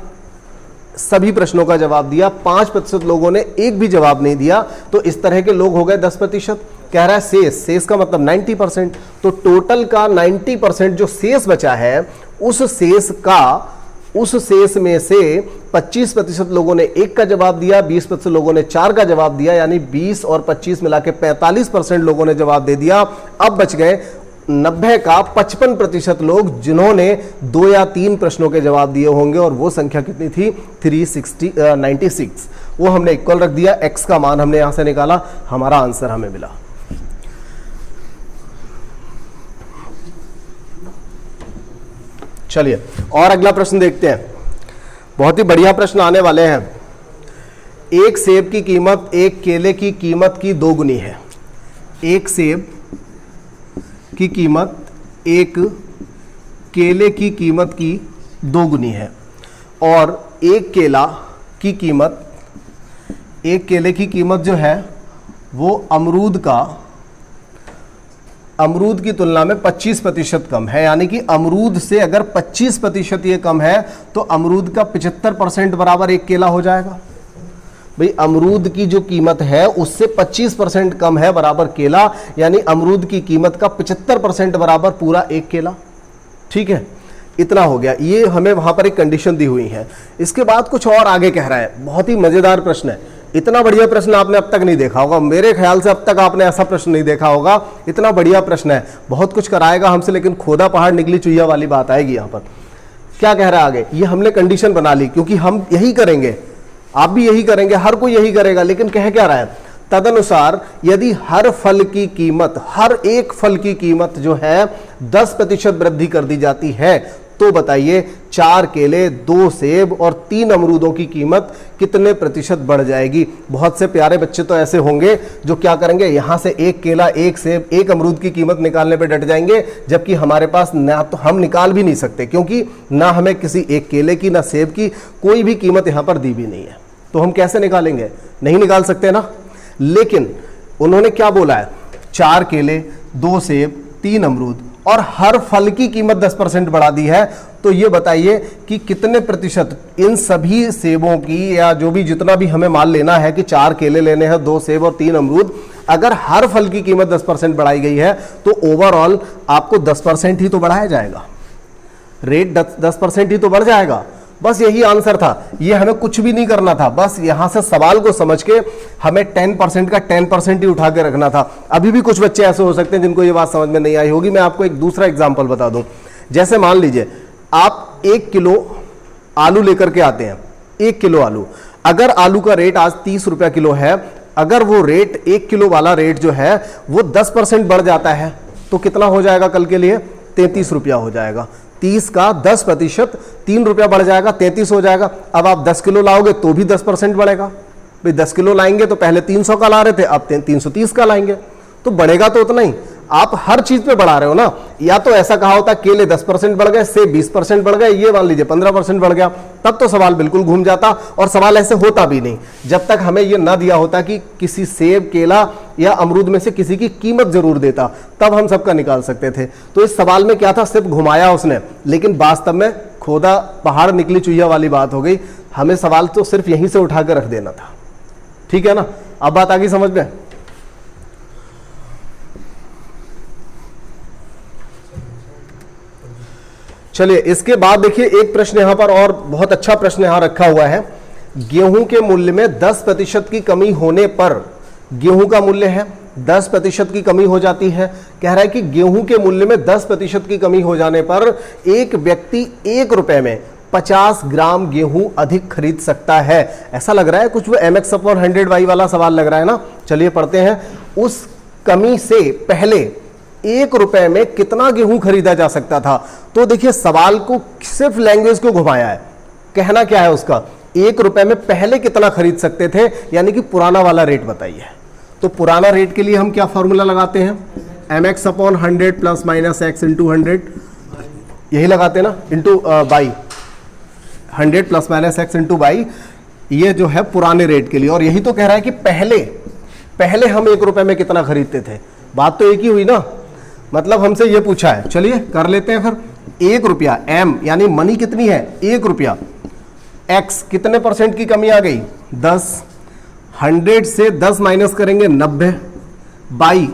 सभी प्रश्नों का जवाब दिया, 5% लोगों ने एक भी जवाब नहीं दिया। तो इस तरह के लोग हो गए 10%। कह रहा है शेष का मतलब 90%। तो टोटल का 90% जो शेष बचा है, उस शेष में से 25% लोगों ने एक का जवाब दिया, 20% लोगों ने 4 का जवाब दिया, यानी 20 और 25 मिला के 45% लोगों ने जवाब दे दिया। अब बच गए 90 का 55% लोग जिन्होंने 2 या 3 प्रश्नों के जवाब दिए होंगे, और वो संख्या कितनी थी, 96। वो हमने इक्वल रख दिया, x का मान हमने यहां से निकाला, हमारा आंसर हमें मिला। चलिए और अगला प्रश्न देखते हैं, बहुत ही बढ़िया प्रश्न आने वाले हैं। एक सेब की कीमत एक केले की कीमत की 2 गुनी है। एक सेब की कीमत एक केले की कीमत की 2 गुनी है, और एक केले की कीमत जो है वो अमरूद की तुलना में 25% कम है। यानी कि अमरूद से अगर 25% ये कम है तो अमरूद का 75% बराबर एक केला हो जाएगा। भाई अमरूद की जो कीमत है उससे 25% कम है बराबर केला, यानी अमरूद की कीमत का 75% बराबर पूरा एक केला। ठीक है, इतना हो गया। ये हमें वहां पर एक कंडीशन दी हुई है। इसके बाद कुछ और आगे कह रहा है, बहुत ही मजेदार प्रश्न है। इतना बढ़िया प्रश्न आपने अब तक नहीं देखा होगा, मेरे ख्याल से अब तक आपने ऐसा प्रश्न नहीं देखा होगा। इतना बढ़िया प्रश्न है, बहुत कुछ कराएगा हमसे, लेकिन खोदा पहाड़ निकली चुईया वाली बात आएगी यहाँ पर। क्या कह रहा है आगे, ये हमने कंडीशन बना ली क्योंकि हम यही करेंगे, आप भी यही करेंगे, हर कोई यही करेगा। लेकिन कह क्या रहा है, तदनुसार यदि हर एक फल की कीमत जो है 10% वृद्धि कर दी जाती है, तो बताइए 4 केले, 2 सेब और 3 अमरूदों की कीमत कितने प्रतिशत बढ़ जाएगी। बहुत से प्यारे बच्चे तो ऐसे होंगे जो क्या करेंगे, यहां से एक केला, एक सेब, एक अमरूद की कीमत निकालने पे डट जाएंगे, जबकि हमारे पास ना तो हम निकाल भी नहीं सकते, क्योंकि ना हमें किसी एक केले की ना सेब की कोई भी कीमत यहां पर दी भी नहीं है। तो हम कैसे निकालेंगे, नहीं निकाल सकते ना। लेकिन उन्होंने क्या बोला है, 4 केले, 2 सेब, 3 अमरूद और हर फल की कीमत 10% बढ़ा दी है। तो ये बताइए कि कितने प्रतिशत इन सभी सेबों की, या जो भी जितना भी हमें माल लेना है कि 4 केले लेने हैं, 2 सेब और 3 अमरूद, अगर हर फल की कीमत 10% बढ़ाई गई है तो ओवरऑल आपको 10% ही तो बढ़ाया जाएगा, रेट 10% ही तो बढ़ जाएगा। बस यही आंसर था, ये हमें कुछ भी नहीं करना था, बस यहां से सवाल को समझ के हमें 10% का 10% ही उठा के रखना था। अभी भी कुछ बच्चे ऐसे हो सकते हैं जिनको ये बात समझ में नहीं आई होगी। मैं आपको एक दूसरा एग्जांपल बता दूं। जैसे मान लीजिए आप 1 किलो आलू लेकर के आते हैं, 1 किलो आलू, अगर आलू का रेट आज 30 रुपया किलो है, अगर वो रेट 1 किलो वाला रेट जो है वो 10% बढ़ जाता है तो कितना हो जाएगा कल के लिए, 33 रुपया हो जाएगा। 30 का 10%, 3 रुपया बढ़ जाएगा, 33 हो जाएगा। अब आप 10 किलो लाओगे तो भी 10% बढ़ेगा। भाई 10 किलो लाएंगे तो पहले 300 का ला रहे थे, अब 330 का लाएंगे, तो बढ़ेगा तो उतना ही। आप हर चीज पे बढ़ा रहे हो ना, या तो ऐसा कहा होता केले 10% बढ़ गए, सेब 20% बढ़ गए, ये मान लीजिए 15% बढ़ गया, तब तो सवाल बिल्कुल घूम जाता और सवाल ऐसे होता भी नहीं। जब तक हमें ये ना दिया होता कि किसी सेब, केला या अमरूद में से किसी की कीमत जरूर देता, तब हम सबका निकाल सकते थे। तो इस सवाल में क्या था, सिर्फ घुमाया उसने, लेकिन वास्तव में खोदा पहाड़ निकली चुईया वाली बात हो गई। हमें सवाल तो सिर्फ यहीं से उठा कर रख देना था। ठीक है ना, अब बात आ गई समझ में। चलिए इसके बाद देखिए एक प्रश्न यहां पर, और बहुत अच्छा प्रश्न यहां रखा हुआ है। गेहूं के मूल्य में 10% की कमी होने पर, गेहूं का मूल्य है 10% की कमी हो जाती है। कह रहा है कि गेहूं के मूल्य में 10% की कमी हो जाने पर एक व्यक्ति 1 रुपए में 50 ग्राम गेहूं अधिक खरीद सकता है। ऐसा लग रहा है कुछ वो mx/100y वाला सवाल लग रहा है ना। चलिए पढ़ते हैं। उस कमी से पहले 1 रुपए में कितना गेहूं खरीदा जा सकता था। तो देखिए सवाल को सिर्फ लैंग्वेज को घुमाया है। कहना क्या है उसका, 1 रुपए में पहले कितना खरीद सकते थे, यानी कि पुराना वाला रेट बताइए। तो पुराना रेट के लिए हम क्या फॉर्मूला लगाते हैं, mx/100 ± x × 100, यही लगाते हैं ना, इंटू बाई 100 ± x × बाई, ये जो है पुराने रेट के लिए। और यही तो कह रहा है कि पहले हम 1 रुपए में कितना खरीदते थे। बात तो एक ही हुई ना, मतलब हमसे ये पूछा है। चलिए कर लेते हैं फिर। 1 रुपया m यानी मनी कितनी है 1 रुपया, x कितने % की कमी आ गई 10, 100 से 10 माइनस करेंगे 90, बाई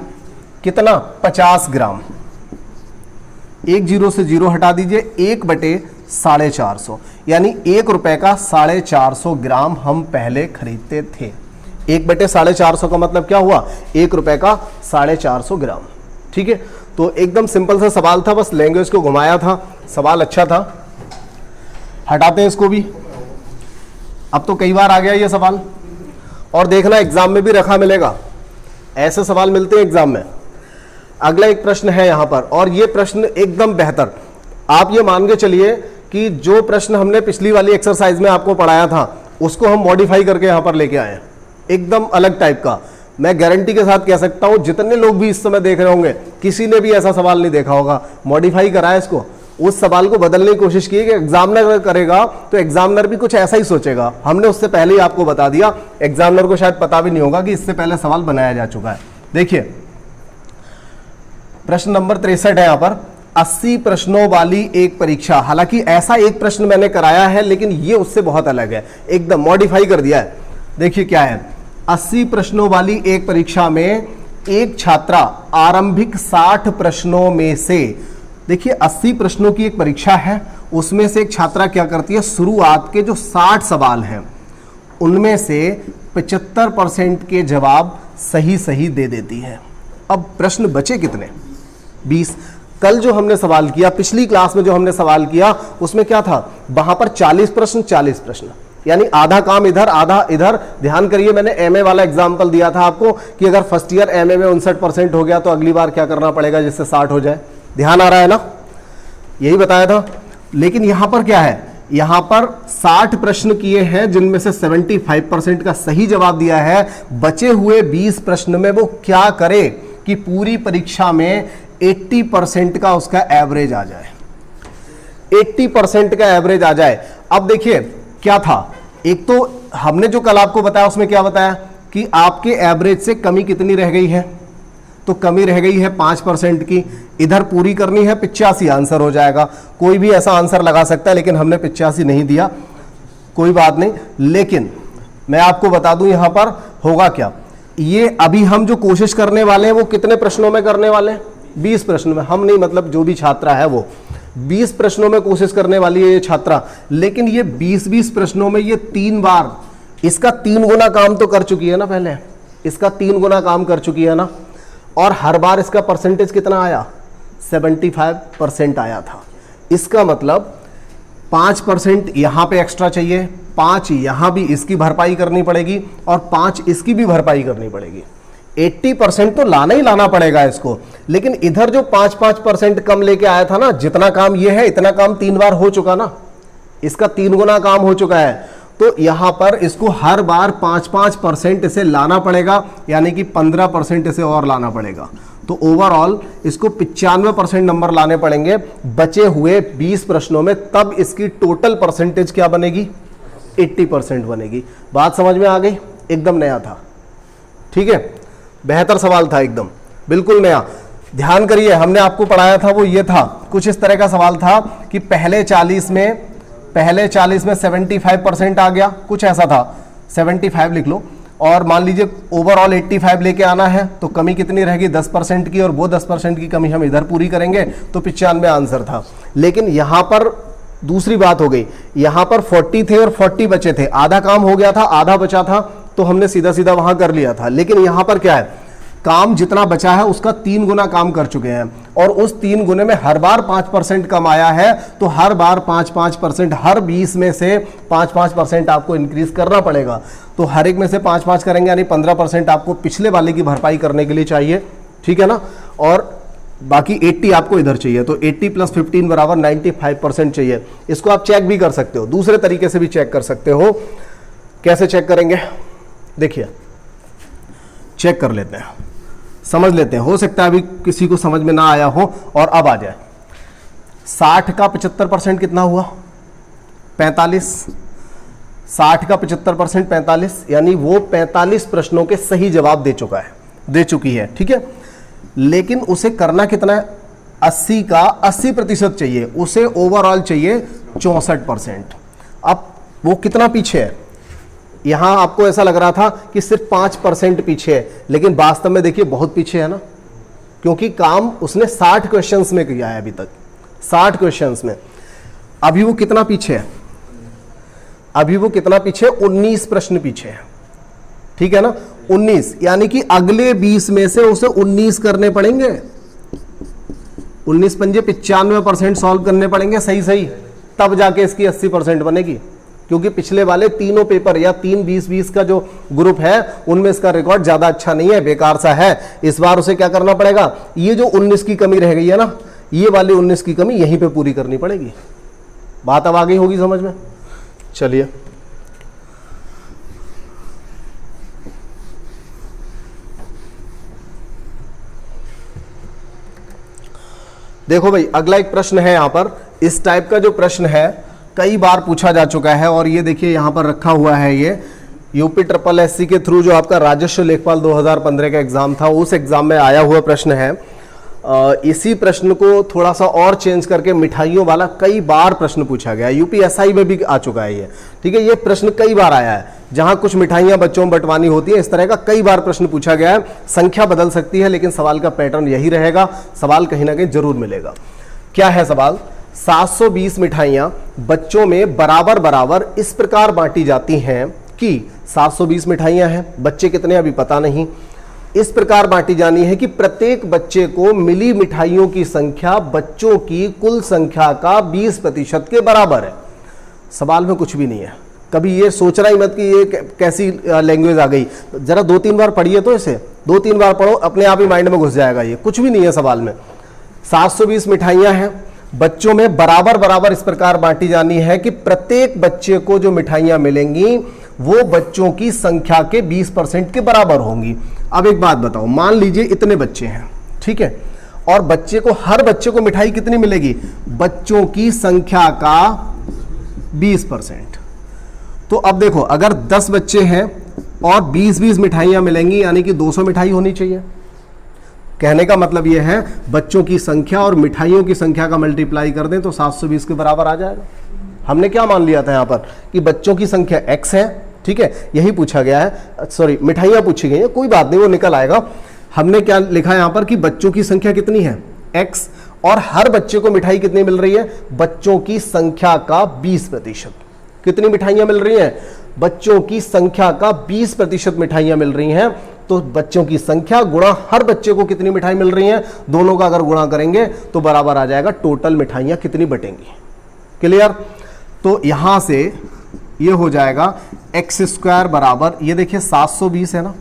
कितना 50 ग्राम, 1 0 से 0 हटा दीजिए, 1/450, यानी 1 रुपए का 450 ग्राम हम पहले खरीदते थे। 1/450 का मतलब क्या हुआ, 1 रुपए का 450 ग्राम। ठीक है, तो एकदम सिंपल सा सवाल था, बस लैंग्वेज को घुमाया था, सवाल अच्छा था। हटाते हैं इसको भी। अब तो कई बार आ गया ये सवाल, और देखना एग्जाम में भी रखा मिलेगा, ऐसे सवाल मिलते हैं एग्जाम में। अगला एक प्रश्न है यहां पर, और ये प्रश्न एकदम बेहतर। आप ये मान के चलिए कि जो प्रश्न हमने पिछली वाली एक्सरसाइज में आपको पढ़ाया था उसको हम मॉडिफाई करके यहां पर लेके आए हैं, एकदम अलग टाइप का। मैं गारंटी के साथ कह सकता हूं जितने लोग भी इस समय देख रहे होंगे किसी ने भी ऐसा सवाल नहीं देखा होगा। मॉडिफाई करा है इसको, उस सवाल को बदलने की कोशिश की कि एग्जामिनर करेगा तो एग्जामिनर भी कुछ ऐसा ही सोचेगा। हमने उससे पहले ही आपको बता दिया, एग्जामिनर को शायद पता भी नहीं होगा कि इससे पहले सवाल बनाया जा चुका है। देखिए प्रश्न नंबर 63 है यहां पर, 80 प्रश्नों वाली एक परीक्षा। हालांकि ऐसा एक प्रश्न मैंने कराया है, लेकिन ये उससे बहुत अलग है, एकदम मॉडिफाई कर दिया है। देखिए क्या है, 80 प्रश्नों वाली एक परीक्षा में एक छात्रा आरंभिक 60 प्रश्नों में से, देखिए 80 प्रश्नों की एक परीक्षा है, उसमें से एक छात्रा क्या करती है, शुरुआत के जो 60 सवाल हैं उनमें से 75% के जवाब सही दे देती है। अब प्रश्न बचे कितने, 20। कल जो हमने सवाल किया, पिछली क्लास में जो हमने सवाल किया, उसमें क्या था, वहां पर 40 प्रश्न 40 प्रश्न, यानी आधा काम इधर आधा इधर। ध्यान करिए, मैंने एमए वाला एग्जांपल दिया था आपको कि अगर फर्स्ट ईयर एमए में 59% हो गया तो अगली बार क्या करना पड़ेगा जिससे 60 हो जाए। ध्यान आ रहा है ना, यही बताया था। लेकिन यहां पर क्या है, यहां पर 60 प्रश्न किए हैं जिनमें से 75% का सही जवाब दिया है। बचे हुए 20 प्रश्न में वो क्या करे कि पूरी परीक्षा में 80% का उसका एवरेज आ जाए, 80% का एवरेज आ जाए। अब देखिए क्या था, एक तो हमने जो कल आपको बताया उसमें क्या बताया कि आपके एवरेज से कमी कितनी रह गई है, तो कमी रह गई है 5% की। इधर पूरी करनी है 85 आंसर हो जाएगा। कोई भी ऐसा आंसर लगा सकता है, लेकिन हमने 85 नहीं दिया, कोई बात नहीं। लेकिन मैं आपको बता दूं यहां पर होगा क्या, ये अभी हम जो कोशिश करने वाले हैं वो कितने प्रश्नों में करने वाले हैं, 20 प्रश्नों में। हम नहीं, मतलब जो भी छात्रा है वो 20 प्रश्नों में कोशिश करने वाली है ये छात्रा। लेकिन ये 20 प्रश्नों में ये 3 बार इसका 3 गुना काम तो कर चुकी है ना, पहले इसका 3 गुना काम कर चुकी है ना। और हर बार इसका परसेंटेज कितना आया, 75% आया था। इसका मतलब 5% यहां पे एक्स्ट्रा चाहिए, 5 यहां भी इसकी भरपाई करनी पड़ेगी और 5 इसकी भी भरपाई करनी पड़ेगी। 80% तो लाना ही लाना पड़ेगा इसको। लेकिन इधर जो 5% कम लेके आया था ना, जितना काम ये है इतना काम 3 बार हो चुका ना, इसका 3 गुना काम हो चुका है। तो यहां पर इसको हर बार 5% इसे लाना पड़ेगा, यानी कि 15% इसे और लाना पड़ेगा। तो ओवरऑल इसको 95% नंबर लाने पड़ेंगे बचे हुए 20 प्रश्नों में, तब इसकी टोटल परसेंटेज क्या बनेगी, 80% बनेगी। बात समझ में आ गई? एकदम नया था, ठीक है, बेहतर सवाल था, एकदम बिल्कुल नया। ध्यान करिए, हमने आपको पढ़ाया था वो ये था, कुछ इस तरह का सवाल था कि पहले 40 में 75% आ गया, कुछ ऐसा था, 75 लिख लो, और मान लीजिए ओवरऑल 85 लेके आना है, तो कमी कितनी रहेगी, 10% की, और वो 10% की कमी हम इधर पूरी करेंगे, तो 95 आंसर था। लेकिन यहां पर दूसरी बात हो गई, यहां पर 40 थे और 40 बचे थे, आधा काम हो गया था, आधा बचा था, तो हमने सीधा सीधा वहां कर लिया था। लेकिन यहां पर क्या है, काम जितना बचा है उसका 3 गुना काम कर चुके हैं, और उस 3 गुने में हर बार 5% कम आया है, तो हर बार 5-5%, हर 20 में से 5-5% आपको इंक्रीज करना पड़ेगा। तो हर एक में से 5-5 करेंगे, यानी 15% आपको पिछले वाले की भरपाई करने के लिए चाहिए, ठीक है ना, और बाकी 80 आपको इधर चाहिए, तो 80 + 15 बराबर 95% चाहिए। इसको आप चेक भी कर सकते हो, दूसरे तरीके से भी चेक कर सकते हो। कैसे चेक करेंगे, देखिए चेक कर लेते हैं, समझ लेते हैं, हो सकता है अभी किसी को समझ में ना आया हो और अब आ जाए। 60 का 75% कितना हुआ, 45। 60 का 75% 45, यानी वो 45 प्रश्नों के सही जवाब दे चुकी है, ठीक है। लेकिन उसे करना कितना है, 80 का 80% चाहिए, उसे ओवरऑल चाहिए 64%। अब वो कितना पीछे है, यहां आपको ऐसा लग रहा था कि सिर्फ 5% पीछे है, लेकिन वास्तव में देखिए बहुत पीछे है ना, क्योंकि काम उसने 60 क्वेश्चंस में किया है अभी तक, 60 क्वेश्चंस में। अभी वो कितना पीछे है, अभी वो कितना पीछे, 19 प्रश्न पीछे है, ठीक है ना, 19, यानी कि अगले 20 में से उसे 19 करने पड़ेंगे, 19 पंजे 95% सॉल्व करने पड़ेंगे सही, तब जाके इसकी 80% बनेगी। क्योंकि पिछले वाले तीनों पेपर या 3 20-20 का जो ग्रुप है उनमें इसका रिकॉर्ड ज्यादा अच्छा नहीं है, बेकार सा है। इस बार उसे क्या करना पड़ेगा, ये जो 19 की कमी रह गई है ना, ये वाली 19 की कमी यहीं पे पूरी करनी पड़ेगी। बात अब आ गई होगी समझ में? चलिए देखो भाई, अगला एक प्रश्न है यहां पर, इस टाइप का जो प्रश्न है कई बार पूछा जा चुका है, और ये देखिए यहां पर रखा हुआ है, ये यूपी SSS के थ्रू जो आपका राजस्व लेखपाल 2015 का एग्जाम था, उस एग्जाम में आया हुआ प्रश्न है। इसी प्रश्न को थोड़ा सा और चेंज करके मिठाइयों वाला कई बार प्रश्न पूछा गया, UPSI में भी आ चुका है ये, ठीक है। ये प्रश्न कई बार आया है, जहां कुछ मिठाइयां बच्चों में बंटवानी होती है, इस तरह का कई बार प्रश्न पूछा गया है। संख्या बदल सकती है, लेकिन सवाल का पैटर्न यही रहेगा, सवाल कहीं ना कहीं जरूर मिलेगा। क्या है सवाल, 720 मिठाइयां बच्चों में बराबर बराबर इस प्रकार बांटी जाती हैं कि 720 मिठाइयां हैं, बच्चे कितने अभी पता नहीं, इस प्रकार बांटी जानी है कि प्रत्येक बच्चे को मिली मिठाइयों की संख्या बच्चों की कुल संख्या का 20% के बराबर है। सवाल में कुछ भी नहीं है, कभी ये सोचना ही मत कि ये कैसी लैंग्वेज आ गई, जरा 2-3 बार पढ़िए, तो इसे 2-3 बार पढ़ो, अपने आप ही माइंड में घुस जाएगा। ये कुछ भी नहीं है सवाल में। 720 मिठाइयां हैं, बच्चों में बराबर बराबर इस प्रकार बांटी जानी है कि प्रत्येक बच्चे को जो मिठाइयां मिलेंगी वो बच्चों की संख्या के 20% के बराबर होंगी। अब एक बात बताओ, मान लीजिए इतने बच्चे हैं, ठीक है, और बच्चे को, हर बच्चे को मिठाई कितनी मिलेगी, बच्चों की संख्या का 20%। तो अब देखो, अगर 10 बच्चे हैं और 20-20 मिठाइयां मिलेंगी, यानी कि 200 मिठाई होनी चाहिए। कहने का मतलब यह है, बच्चों की संख्या और मिठाइयों की संख्या का मल्टीप्लाई कर दें तो 720 के बराबर आ जाएगा। हमने क्या मान लिया था यहां पर कि बच्चों की संख्या x है, ठीक है, यही पूछा गया है, सॉरी मिठाइयां पूछी गई है, कोई बात नहीं, वो निकल आएगा। हमने क्या लिखा यहां पर कि बच्चों की संख्या कितनी है, x, और हर बच्चे को मिठाई कितनी मिल रही है, बच्चों की संख्या का 20%। कितनी मिठाइयां मिल रही हैं, बच्चों की संख्या का 20% मिठाइयां मिल रही हैं। तो बच्चों की संख्या गुणा हर बच्चे को कितनी मिठाई मिल रही है, दोनों का अगर गुणा करेंगे तो बराबर आ जाएगा टोटल मिठाइयां कितनी बटेंगी। क्लियर? तो यहां से ये हो जाएगा x² बराबर, ये देखिए 720 है ना,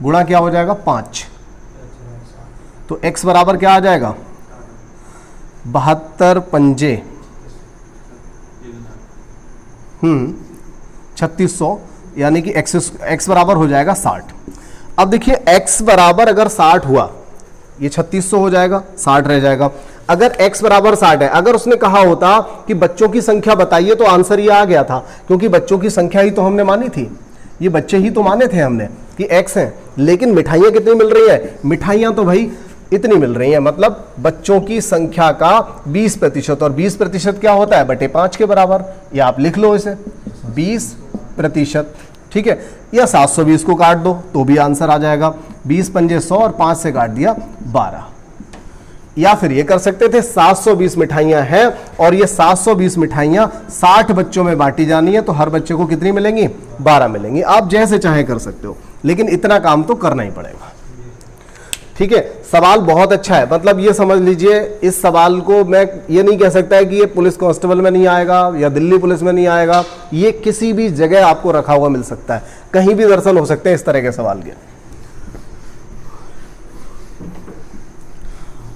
गुणा क्या हो जाएगा 5, तो x बराबर क्या आ जाएगा 72 पंजे 3600, यानी कि x बराबर हो जाएगा 60। अब देखिए x बराबर अगर 60 हुआ, ये 3600 हो जाएगा, 60 रह जाएगा। अगर x बराबर 60 है, अगर उसने कहा होता कि बच्चों की संख्या बताइए तो आंसर ये आ गया था, क्योंकि बच्चों की संख्या ही तो हमने मानी थी, ये बच्चे ही तो माने थे हमने कि x है। लेकिन मिठाइयां कितनी मिल रही है? मिठाइयां तो भाई इतनी मिल रही है, मतलब बच्चों की संख्या का 20%, और 20% क्या होता है? बटे 5 के बराबर। या आप लिख लो इसे 20%, ठीक है। या 720 को काट दो तो भी आंसर आ जाएगा। 20 पंजे 100 और 5 से काट दिया 12। या फिर ये कर सकते थे 720 मिठाइयां हैं और ये 720 मिठाइयां 60 बच्चों में बांटी जानी है, तो हर बच्चे को कितनी मिलेंगी? 12 मिलेंगी। आप जैसे चाहे कर सकते हो, लेकिन इतना काम तो करना ही पड़ेगा, ठीक है। सवाल बहुत अच्छा है, मतलब ये समझ लीजिए, इस सवाल को मैं ये नहीं कह सकता है कि ये पुलिस कांस्टेबल में नहीं आएगा या दिल्ली पुलिस में नहीं आएगा, ये किसी भी जगह आपको रखा हुआ मिल सकता है, कहीं भी दर्शन हो सकते हैं इस तरह के सवाल के।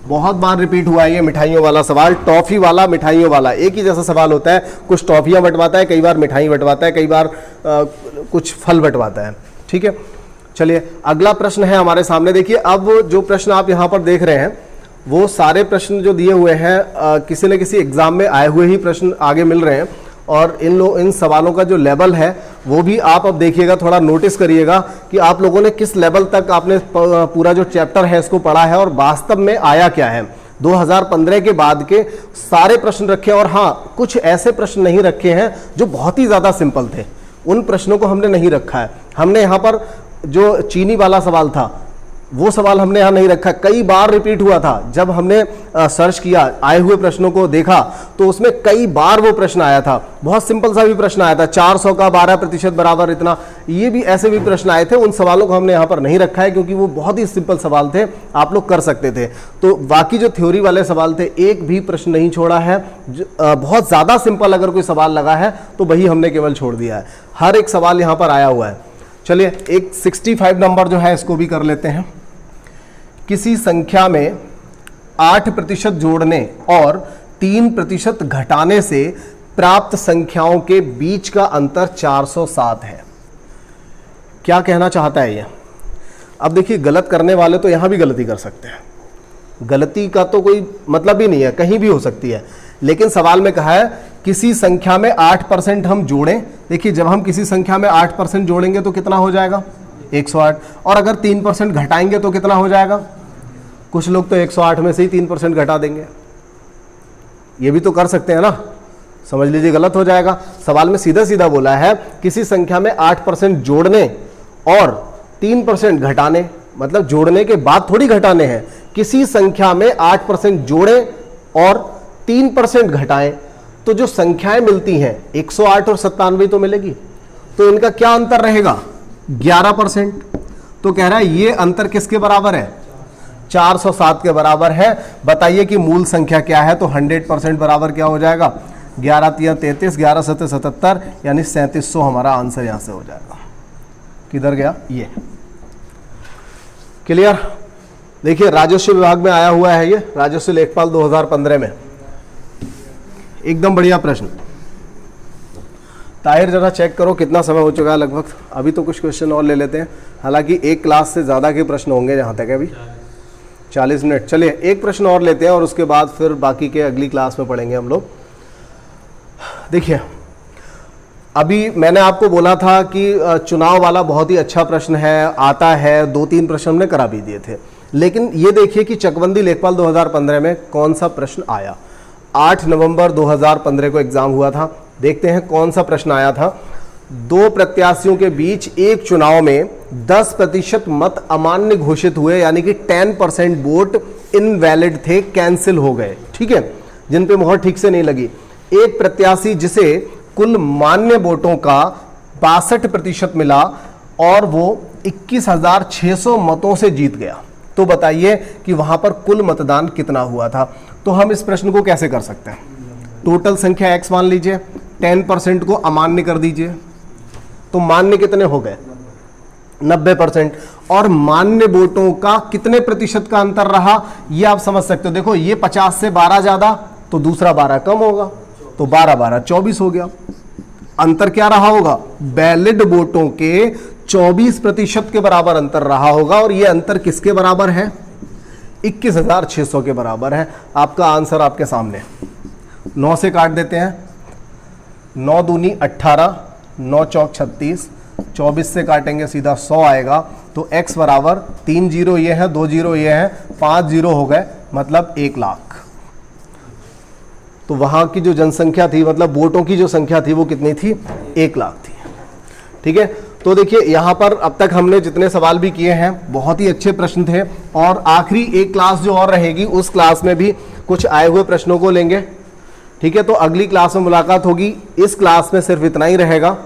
बहुत बार रिपीट हुआ है ये मिठाइयों वाला सवाल, टॉफी वाला, मिठाइयों वाला, एक ही जैसा सवाल होता है। कुछ टॉफियां बंटवाता है, कई बार मिठाई बंटवाता है, कई बार कुछ फल बंटवाता है, ठीक है। चलिए अगला प्रश्न है हमारे सामने। देखिए अब जो प्रश्न आप यहां पर देख रहे हैं वो सारे प्रश्न जो दिए हुए हैं किसी न किसी एग्जाम में आए हुए ही प्रश्न आगे मिल रहे हैं, और इन सवालों का जो लेवल है वो भी आप अब देखिएगा, थोड़ा नोटिस करिएगा कि आप लोगों ने किस लेवल तक आपने पूरा जो चैप्टर है इसको पढ़ा है और वास्तव में आया क्या है। 2015 के बाद के सारे प्रश्न रखे, और हाँ कुछ ऐसे प्रश्न नहीं रखे हैं जो बहुत ही ज्यादा सिंपल थे, उन प्रश्नों को हमने नहीं रखा है। हमने यहाँ पर जो चीनी वाला सवाल था वो सवाल हमने यहाँ नहीं रखा, कई बार रिपीट हुआ था। जब हमने सर्च किया, आए हुए प्रश्नों को देखा, तो उसमें कई बार वो प्रश्न आया था। बहुत सिंपल सा भी प्रश्न आया था, 400 का 12% बराबर इतना, ये भी ऐसे भी प्रश्न आए थे। उन सवालों को हमने यहाँ पर नहीं रखा है क्योंकि वो बहुत ही सिंपल सवाल थे, आप लोग कर सकते थे। तो बाकी जो थ्योरी वाले सवाल थे, एक भी प्रश्न नहीं छोड़ा है। बहुत ज़्यादा सिंपल अगर कोई सवाल लगा है तो वही हमने केवल छोड़ दिया है, हर एक सवाल यहाँ पर आया हुआ है। चलिए एक 65 नंबर जो है इसको भी कर लेते हैं। किसी संख्या में 8% जोड़ने और 3% घटाने से प्राप्त संख्याओं के बीच का अंतर 407 है। क्या कहना चाहता है ये? अब देखिए गलत करने वाले तो यहां भी गलती कर सकते हैं, गलती का तो कोई मतलब ही नहीं है, कहीं भी हो सकती है। लेकिन सवाल में कहा है किसी संख्या में 8% हम जोड़ें। देखिए जब हम किसी संख्या में 8% जोड़ेंगे तो कितना हो जाएगा? 108। और अगर 3% घटाएंगे तो कितना हो जाएगा? कुछ लोग तो 108 में से ही 3% घटा देंगे, ये भी तो कर सकते हैं ना। समझ लीजिए गलत हो जाएगा। सवाल में सीधा सीधा बोला है किसी संख्या में 8% जोड़ने और 3% घटाने, मतलब जोड़ने के बाद थोड़ी घटाने हैं। किसी संख्या में 8% जोड़ें और 3% घटाएं, तो जो संख्याएं मिलती हैं 108 और 97 तो मिलेगी, तो इनका क्या अंतर रहेगा? 11%। तो कह रहा है ये अंतर किसके बराबर है? 407 के बराबर है। बताइए कि मूल संख्या क्या है? तो 100% बराबर क्या हो जाएगा? 11 3 33, 11 7 77, यानी 3700 हमारा आंसर यहां से हो जाएगा। किधर गया ये? क्लियर? देखिए राजस्व विभाग में आया हुआ है ये, राजस्व लेखपाल 2015 में, एकदम बढ़िया प्रश्न। ताहिर जरा चेक करो कितना समय हो चुका है लगभग। अभी तो कुछ क्वेश्चन और ले लेते हैं, हालांकि एक क्लास से ज़्यादा के प्रश्न होंगे जहाँ तक अभी 40 मिनट। चलिए एक प्रश्न और लेते हैं और उसके बाद फिर बाकी के अगली क्लास में पढ़ेंगे हम लोग। देखिए अभी मैंने आपको बोला था कि चुनाव वाला बहुत ही अच्छा प्रश्न है, आता है, 2-3 प्रश्न हमने करा भी दिए थे। लेकिन ये देखिए कि चकबंदी लेखपाल 2015 में कौन सा प्रश्न आया। 8 नवंबर 2015 को एग्जाम हुआ था। देखते हैं कौन सा प्रश्न आया था। 2 प्रत्याशियों के बीच एक चुनाव में 10% मत अमान्य घोषित हुए, यानी कि 10% वोट इनवैलिड थे, कैंसिल हो गए, ठीक है, जिन पे मोहर ठीक से नहीं लगी। एक प्रत्याशी जिसे कुल मान्य वोटों का 62% मिला और वो 21,600 मतों से जीत गया। तो बताइए कि वहां पर कुल मतदान कितना हुआ था। तो हम इस प्रश्न को कैसे कर सकते हैं? टोटल संख्या x मान लीजिए, 10% को अमान्य कर दीजिए, तो मान्य कितने हो गए? 90%। और मान्य वोटों का कितने प्रतिशत का अंतर रहा, ये आप समझ सकते हो। देखो ये 50 से 12 ज्यादा तो दूसरा 12 कम होगा, तो 12 24 हो गया। अंतर क्या रहा होगा? वैलिड वोटों के 24% के बराबर अंतर रहा होगा। और ये अंतर किसके बराबर है? 21,600 के बराबर है। आपका आंसर आपके सामने। 9 से काट देते हैं, 9 दूनी 18, 9 चौक 36, 24 से काटेंगे सीधा 100 आएगा। तो x बराबर 3 जीरो ये है, 2 जीरो ये है, 5 जीरो हो गए, मतलब 1 लाख। तो वहां की जो जनसंख्या थी, मतलब वोटों की जो संख्या थी वो कितनी थी? 1 लाख थी। ठीक है, तो देखिए यहां पर अब तक हमने जितने सवाल भी किए हैं बहुत ही अच्छे प्रश्न थे, और आखिरी एक क्लास जो और रहेगी उस क्लास में भी कुछ आए हुए प्रश्नों को लेंगे। ठीक है, तो अगली क्लास में मुलाकात होगी। इस क्लास में सिर्फ इतना ही रहेगा।